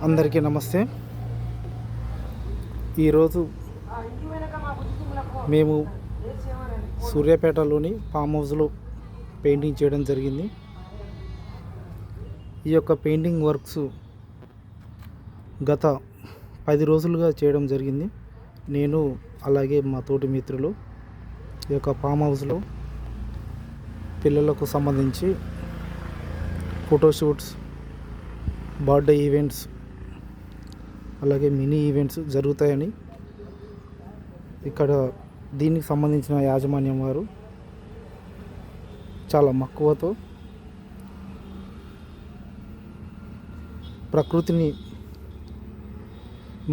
అందరికీ నమస్తే. ఈరోజు మేము సూర్యాపేటలోని ఫామ్ హౌస్లో పెయింటింగ్ చేయడం జరిగింది. ఈ యొక్క పెయింటింగ్ వర్క్స్ గత 10 రోజులుగా చేయడం జరిగింది. నేను అలాగే మా తోటి మిత్రులు ఈ యొక్క ఫామ్ హౌస్లో పిల్లలకు సంబంధించి ఫోటోషూట్స్, బర్త్డే ఈవెంట్స్, అలాగే మినీ ఈవెంట్స్ జరుగుతాయని ఇక్కడ దీనికి సంబంధించిన యాజమాన్యం వారు చాలా మక్కువతో ప్రకృతిని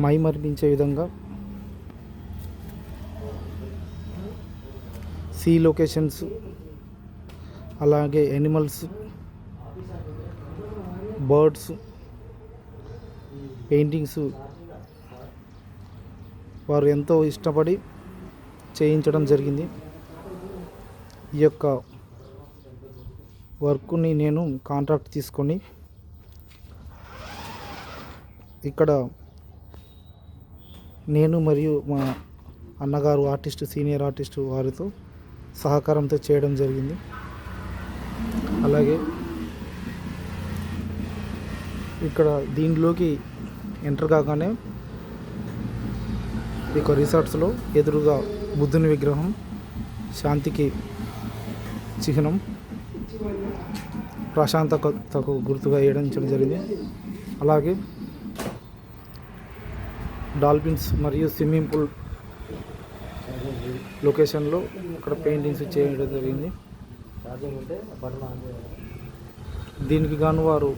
మైమరిపించే విధంగా సీ లొకేషన్స్, అలాగే యానిమల్స్, బర్డ్స్ పెయింటింగ్స్ వారు ఎంతో ఇష్టపడి చేయించడం జరిగింది. ఈ యొక్క వర్క్ని నేను కాంట్రాక్ట్ తీసుకొని ఇక్కడ నేను మరియు మా అన్నగారు సీనియర్ ఆర్టిస్టు వారితో సహకారంతో చేయడం జరిగింది. అలాగే ఇక్కడ దీనిలోకి ఎంటర్ కాగానే ఇక రిసార్ట్స్లో ఎదురుగా బుద్ధుని విగ్రహం, శాంతికి చిహ్నం, ప్రశాంతతకు గుర్తుగా వేయడం జరిగింది. అలాగే డాల్ఫిన్స్ మరియు స్విమ్మింగ్ పూల్ లొకేషన్లో ఇక్కడ పెయింటింగ్స్ చేయడం జరిగింది. దీనికి గాను వారు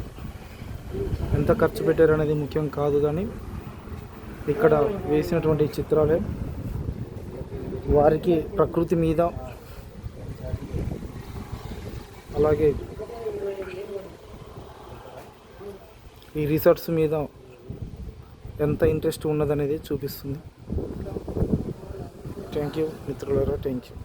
ఎంత ఖర్చు పెట్టారనేది ముఖ్యం కాదు, కానీ ఇక్కడ వేసినటువంటి చిత్రాలే వారికి ప్రకృతి మీద, అలాగే ఈ రిసార్ట్స్ మీద ఎంత ఇంట్రెస్ట్ ఉన్నదనేది చూపిస్తుంది. థ్యాంక్ యూ మిత్రులారా, థ్యాంక్ యూ.